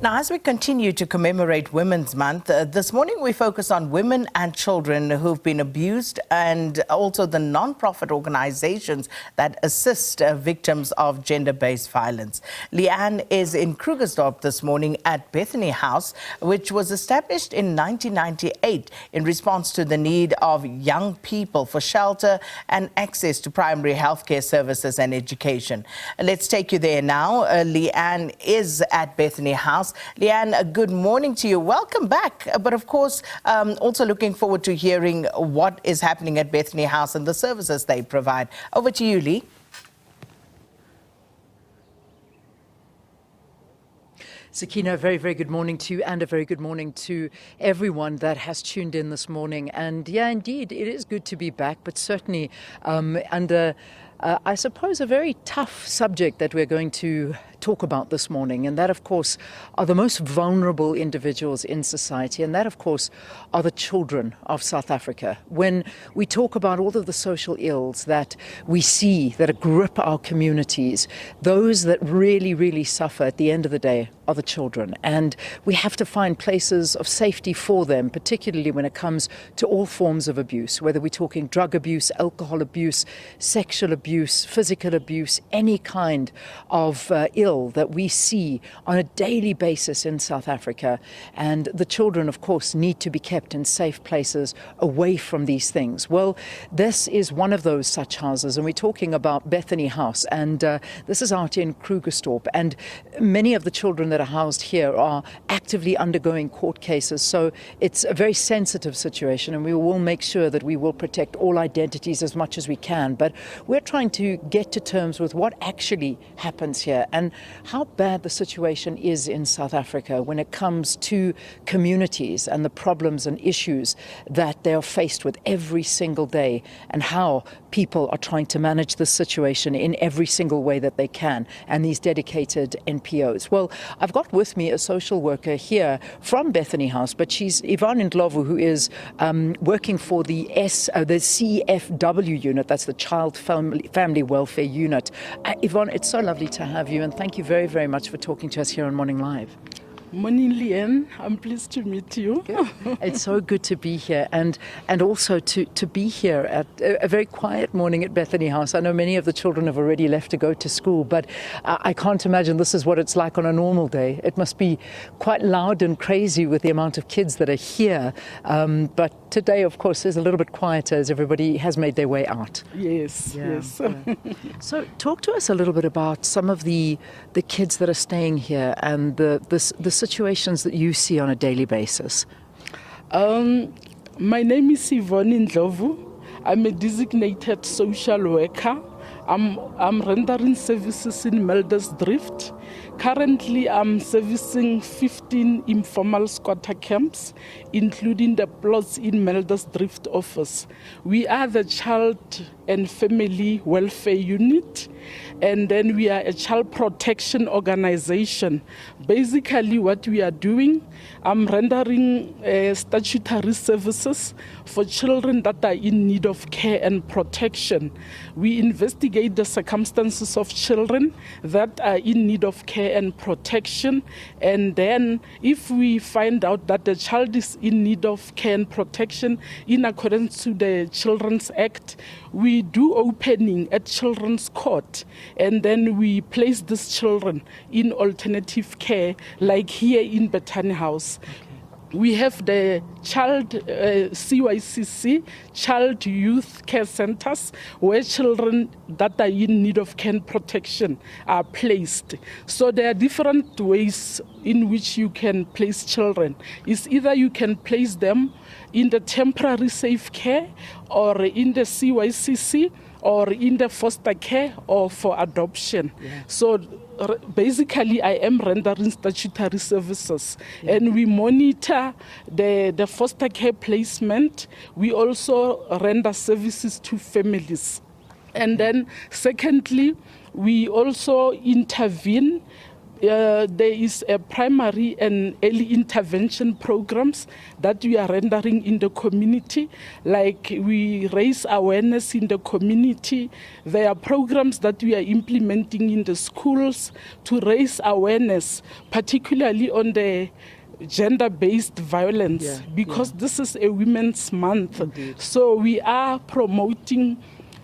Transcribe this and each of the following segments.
Now, as we continue to commemorate Women's Month, this morning we focus on women and children who've been abused and also the non-profit organizations that assist victims of gender-based violence. Leanne is in Krugersdorp this morning at Bethany House, which was established in 1998 in response to the need of young people for shelter and access to primary healthcare services and education. Let's take you there now. Leanne is at Bethany House. Leanne, good morning to you. Welcome back. But of course, also looking forward to hearing what is happening at Bethany House and the services they provide. Over to you, Lee. Sakina, a very, very good morning to you, and a very good morning to everyone that has tuned in this morning. And yeah, indeed, it is good to be back, but certainly under, I suppose, a very tough subject that we're going to talk about this morning, and that, of course, are the most vulnerable individuals in society, and that, of course, are the children of South Africa. When we talk about all of the social ills that we see that grip our communities, those that really, really suffer at the end of the day are the children, and we have to find places of safety for them, particularly when it comes to all forms of abuse, whether we're talking drug abuse, alcohol abuse, sexual abuse, physical abuse, any kind of ill that we see on a daily basis in South Africa. And the children, of course, need to be kept in safe places away from these things. Well, this is one of those such houses, and we're talking about Bethany House, and this is out in Krugersdorp, and many of the children that are housed here are actively undergoing court cases, so it's a very sensitive situation, and we will make sure that we will protect all identities as much as we can. But we're trying to get to terms with what actually happens here and how bad the situation is in South Africa when it comes to communities and the problems and issues that they are faced with every single day, and how people are trying to manage this situation in every single way that they can, and these dedicated NPOs. Well, I've got with me a social worker here from Bethany House, but she's Yvonne Ndlovu, who is working for the CFW unit, that's the Child Family Welfare Unit. Yvonne, it's so lovely to have you, and thank you very, very much for talking to us here on Morning Live. Morning, Leanne. I'm pleased to meet you. It's so good to be here, and also to be here at a very quiet morning at Bethany House. I know many of the children have already left to go to school, but I can't imagine this is what it's like on a normal day. It must be quite loud and crazy with the amount of kids that are here. But today, of course, is a little bit quieter as everybody has made their way out. Yes, yes. Yeah. So talk to us a little bit about some of the kids that are staying here and the situations that you see on a daily basis. My name is Yvonne Ndlovu. I'm a designated social worker. I'm rendering services in Krugersdorp. Currently, I'm servicing 15 informal squatter camps, including the plots in Krugersdorp office. We are the Child and Family Welfare Unit, and then we are a child protection organization. Basically, what we are doing, I'm rendering statutory services for children that are in need of care and protection. We investigate the circumstances of children that are in need of care and protection, and then if we find out that the child is in need of care and protection in accordance to the Children's Act, we do opening at Children's Court, and then we place these children in alternative care, like here in Bethany House. Okay. We have the child CYCC, Child Youth Care Centers, where children that are in need of care and protection are placed. So there are different ways in which you can place children. It's either you can place them in the temporary safe care, or in the CYCC, or in the foster care, or for adoption. Yeah. So basically, I am rendering statutory services, and we monitor the foster care placement. We also render services to families. And then secondly, we also intervene there is a primary and early intervention programs that we are rendering in the community, like we raise awareness in the community. There are programs that we are implementing in the schools to raise awareness, particularly on the gender-based violence, because this is a Women's Month. Indeed. So we are promoting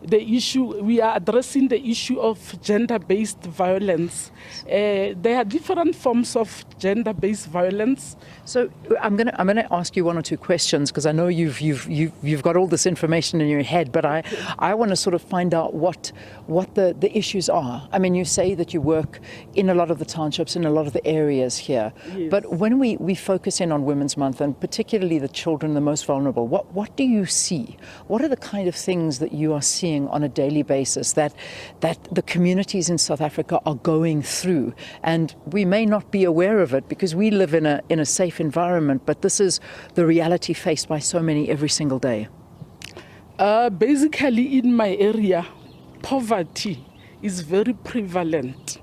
the issue, we are addressing the issue of gender-based violence. There are different forms of gender-based violence. So I'm gonna ask you one or two questions, because I know you've got all this information in your head, but I want to sort of find out what the issues are. I mean, you say that you work in a lot of the townships, in a lot of the areas here, Yes. but when we focus in on Women's Month, and particularly the children, the most vulnerable, what do you see? What are the kind of things that you are seeing on a daily basis that the communities in South Africa are going through? And we may not be aware of it because we live in a safe environment, but this is the reality faced by so many every single day. Basically, in my area, poverty is very prevalent.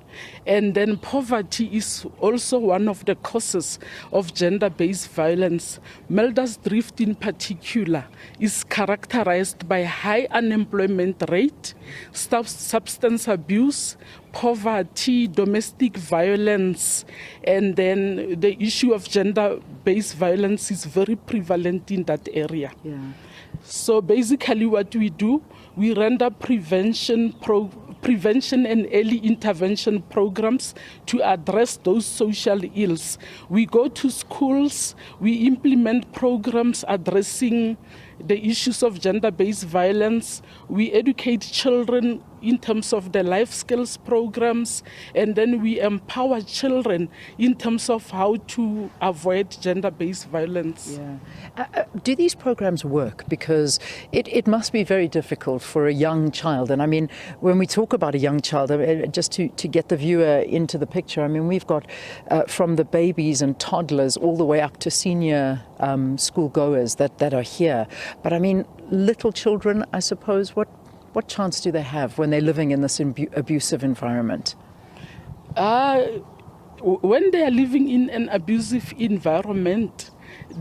And then poverty is also one of the causes of gender-based violence. Krugersdorp in particular is characterized by high unemployment rate, substance abuse, poverty, domestic violence, and then the issue of gender-based violence is very prevalent in that area. Yeah. So basically what we do, we render prevention and early intervention programs to address those social ills. We go to schools, we implement programs addressing the issues of gender-based violence. We educate children in terms of the life skills programs, and then we empower children in terms of how to avoid gender-based violence. Yeah. Do these programs work? Because it must be very difficult for a young child. And I mean, when we talk about a young child, just to get the viewer into the picture, I mean, we've got from the babies and toddlers all the way up to senior schoolgoers that are here. But I mean, little children, I suppose, what chance do they have when they're living in this abusive environment? When they are living in an abusive environment,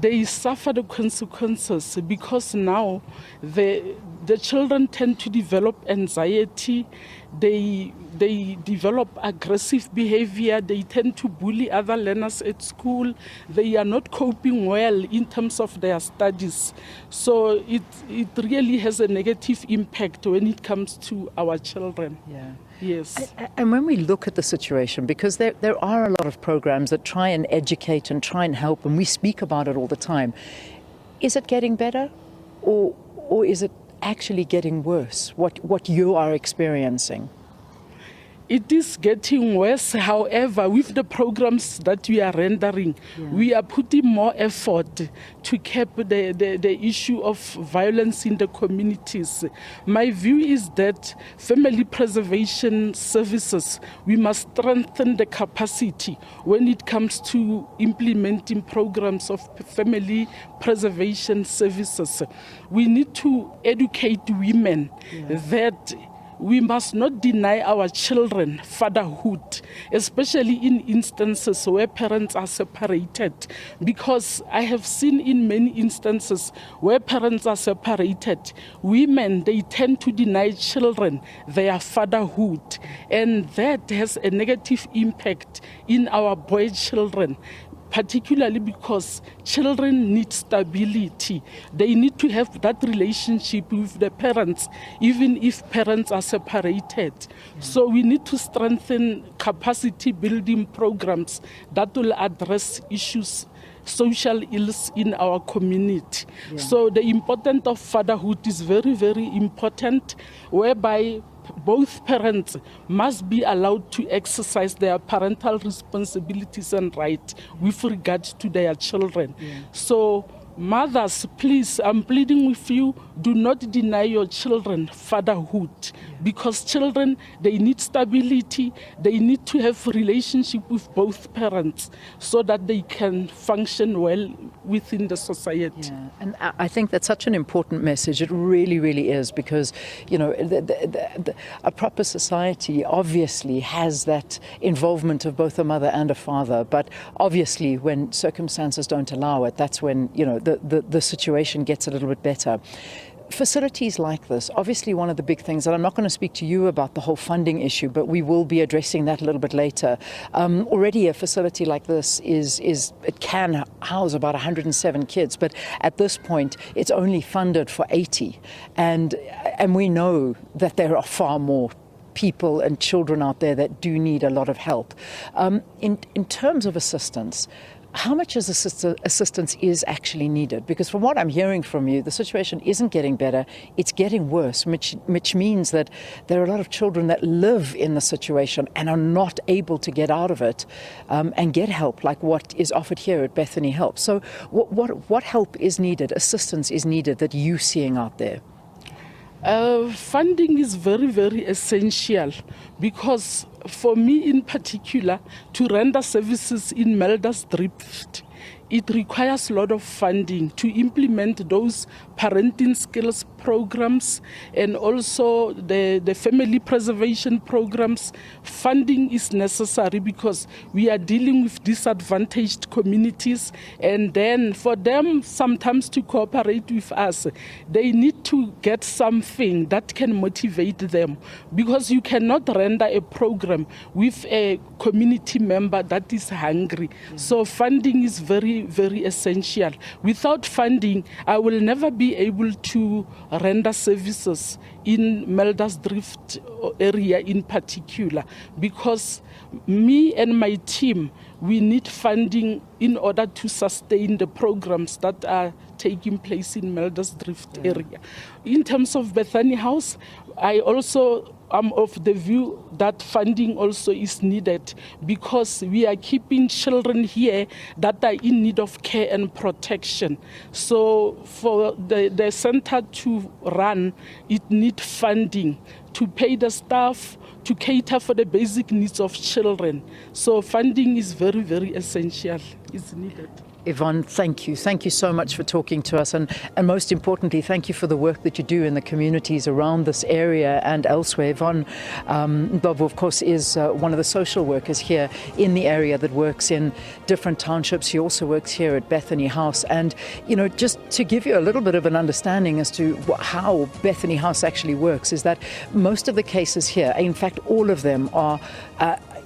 they suffer the consequences, because now the children tend to develop anxiety, they develop aggressive behavior, they tend to bully other learners at school, they are not coping well in terms of their studies. So it really has a negative impact when it comes to our children. Yeah. Yes. And when we look at the situation, because there are a lot of programs that try and educate and try and help, and we speak about it all the time, is it getting better, or is it actually getting worse, what you are experiencing? It is getting worse. However, with the programs that we are rendering, we are putting more effort to keep the issue of violence in the communities. My view is that family preservation services, we must strengthen the capacity when it comes to implementing programs of family preservation services. We need to educate women that we must not deny our children fatherhood, especially in instances where parents are separated. Because I have seen in many instances where parents are separated, women, they tend to deny children their fatherhood. And that has a negative impact in our boy children, particularly because children need stability. They need to have that relationship with the parents, even if parents are separated. So we need to strengthen capacity building programs that will address issues, social ills in our community. So the importance of fatherhood is very, very important, whereby both parents must be allowed to exercise their parental responsibilities and rights with regard to their children. So Mothers, please, I'm pleading with you, do not deny your children fatherhood, because children, they need stability, they need to have relationship with both parents so that they can function well within the society. Yeah, and I think that's such an important message. It really, really is, because, you know, a proper society obviously has that involvement of both a mother and a father, but obviously when circumstances don't allow it, that's when, you know, the situation gets a little bit better. Facilities like this, obviously one of the big things, and I'm not going to speak to you about the whole funding issue, but we will be addressing that a little bit later. Already a facility like this it can house about 107 kids, but at this point it's only funded for 80, and we know that there are far more people and children out there that do need a lot of help. In terms of assistance, how much assistance is actually needed? Because from what I'm hearing from you, the situation isn't getting better, it's getting worse, which means that there are a lot of children that live in the situation and are not able to get out of it and get help like what is offered here at Bethany House. So what help is needed, assistance is needed that you're seeing out there? Funding is very, very essential, because for me in particular, to render services in Krugersdorp, it requires a lot of funding to implement those parenting skills programs and also the family preservation programs. Funding is necessary because we are dealing with disadvantaged communities, and then for them sometimes to cooperate with us, they need to get something that can motivate them, because you cannot render a program with a community member that is hungry. So funding is very, very essential. Without funding, I will never be able to render services in Krugersdorp area in particular, because me and my team, we need funding in order to sustain the programs that are taking place in Krugersdorp area. In terms of Bethany House, I also am of the view that funding also is needed, because we are keeping children here that are in need of care and protection. So for the center to run, it needs funding to pay the staff, to cater for the basic needs of children. So funding is very, very essential. It's needed. Yvonne, thank you. Thank you so much for talking to us. And most importantly, thank you for the work that you do in the communities around this area and elsewhere. Yvonne Bob, of course, is one of the social workers here in the area that works in different townships. She also works here at Bethany House. And, you know, just to give you a little bit of an understanding as to how Bethany House actually works, is that most of the cases here, in fact, all of them are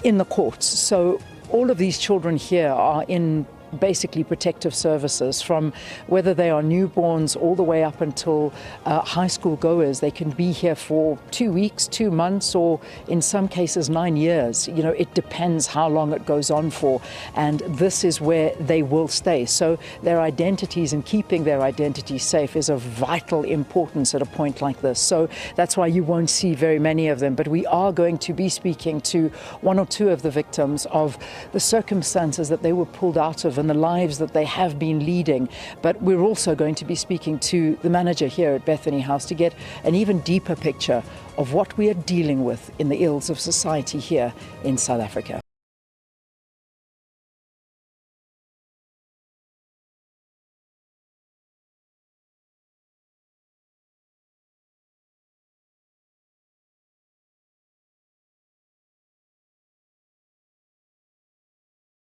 in the courts. So all of these children here are in basically protective services, from whether they are newborns all the way up until high school goers. They can be here for 2 weeks, 2 months, or in some cases 9 years. You know, it depends how long it goes on for, and this is where they will stay. So their identities and keeping their identities safe is of vital importance at a point like this. So that's why you won't see very many of them, but we are going to be speaking to one or two of the victims of the circumstances that they were pulled out of and the lives that they have been leading. But we're also going to be speaking to the manager here at Bethany House to get an even deeper picture of what we are dealing with in the ills of society here in South Africa.